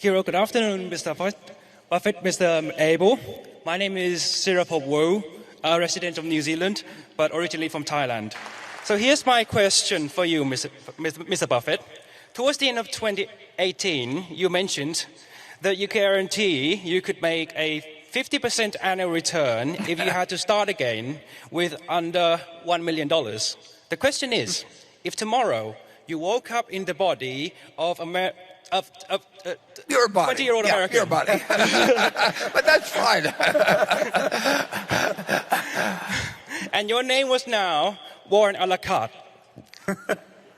Hello, good afternoon, Mr. Buffett, Mr. Abel. My name is Sirapop Wo, a resident of New Zealand, but originally from Thailand. So here's my question for you, Mr. Buffett. Towards the end of 2018, you mentioned that you guarantee you could make a 50% annual return if you had to start again with under $1 million. The question is, if tomorrow you woke up in the body of your body. 20-year-old American. Your body. But that's fine. And your name was now Warren a la carte.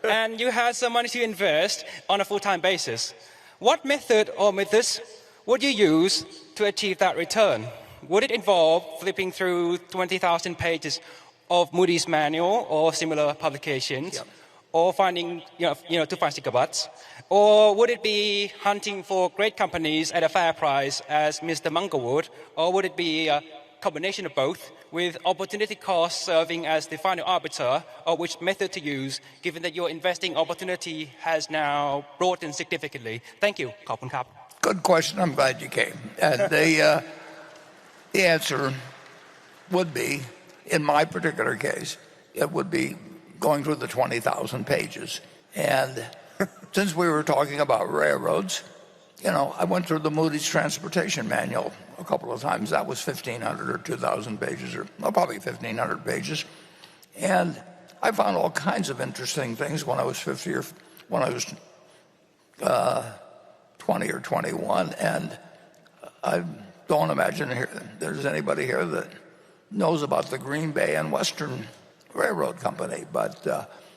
And you had some money to invest on a full-time basis. What method or methods would you use to achieve that return? Would it involve flipping through 20,000 pages of Moody's manual or similar publications? Yep. Or finding, to find sticker butts? Or would it be hunting for great companies at a fair price as Mr. Munger would? Or would it be a combination of both with opportunity cost serving as the final arbiter of which method to use, given that your investing opportunity has now broadened significantly? Thank you. ขอบคุณครับ Good question. I'm glad you came. And the answer would be, in my particular case, it would be going through the 20,000 pages. And since we were talking about railroads, I went through the Moody's transportation manual a couple of times. That was 1,500 or 2,000 pages, or probably 1,500 pages. And I found all kinds of interesting things when I was 50 or when I was 20 or 21. And I don't imagine there's anybody here that knows about the Green Bay and Western Railroad Company, but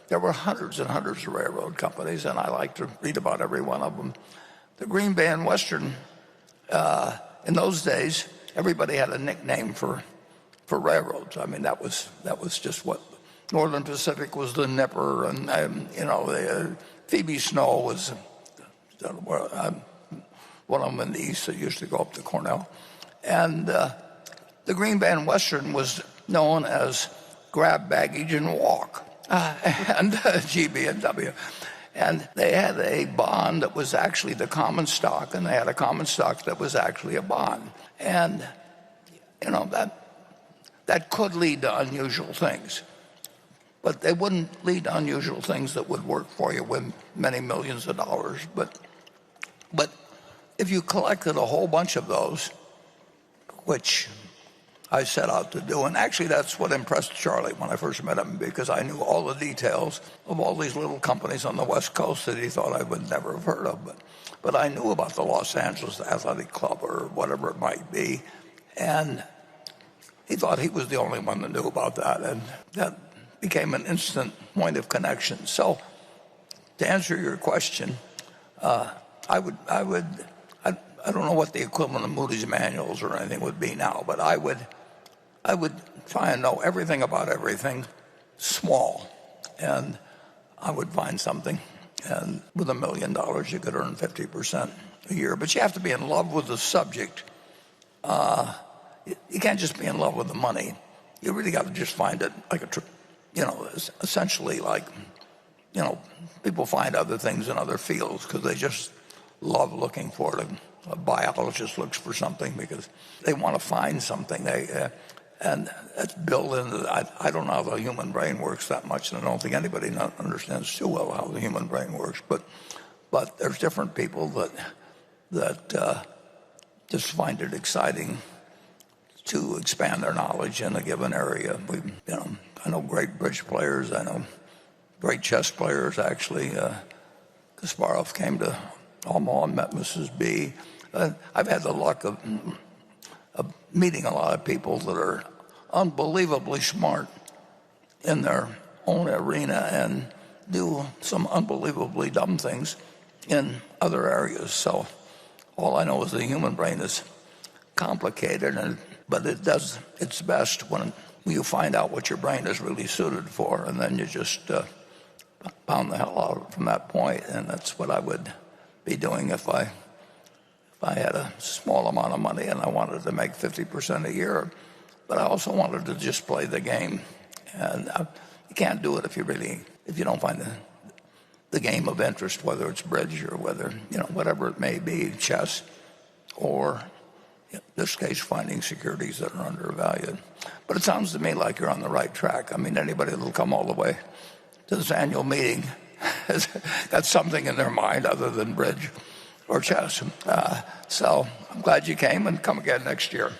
there were hundreds and hundreds of railroad companies, and I like to read about every one of them. The Green Bay and Western, in those days, everybody had a nickname for railroads. I mean, that was just what Northern Pacific was, the Nipper, and Phoebe Snow was one of them in the east that used to go up to Cornell, and the Green Bay and Western was known as grab baggage and walk, and GB&W. And they had a bond that was actually the common stock, and they had a common stock that was actually a bond. And, that could lead to unusual things. But they wouldn't lead to unusual things that would work for you with many millions of dollars. But if you collected a whole bunch of those, which I set out to do. And actually, that's what impressed Charlie when I first met him, because I knew all the details of all these little companies on the West Coast that he thought I would never have heard of. But I knew about the Los Angeles Athletic Club or whatever it might be. And he thought he was the only one that knew about that. And that became an instant point of connection. So to answer your question, I don't know what the equivalent of Moody's manuals or anything would be now, but I would try and know everything about everything small, and I would find something. And with $1 million, you could earn 50% a year. But you have to be in love with the subject. You can't just be in love with the money. You really got to just find it like essentially like, people find other things in other fields because they just love looking for it. A biologist looks for something because they want to find something. And that's built into. I don't know how the human brain works that much, and I don't think anybody understands too well how the human brain works. But there's different people that just find it exciting to expand their knowledge in a given area. I know great bridge players. I know great chess players. Actually, Kasparov came to Omaha and met Mrs. B. I've had the luck of meeting a lot of people that are unbelievably smart in their own arena and do some unbelievably dumb things in other areas. So all I know is the human brain is complicated, but it does its best when you find out what your brain is really suited for, and then you just pound the hell out of it from that point. And that's what I would be doing if I had a small amount of money and I wanted to make 50% a year. But I also wanted to just play the game. And you can't do it if you don't find the game of interest, whether it's bridge or whether, whatever it may be, chess, or in this case, finding securities that are undervalued. But it sounds to me like you're on the right track. I mean, anybody that'll come all the way to this annual meeting has got something in their mind other than bridge or chess. So I'm glad you came, and come again next year.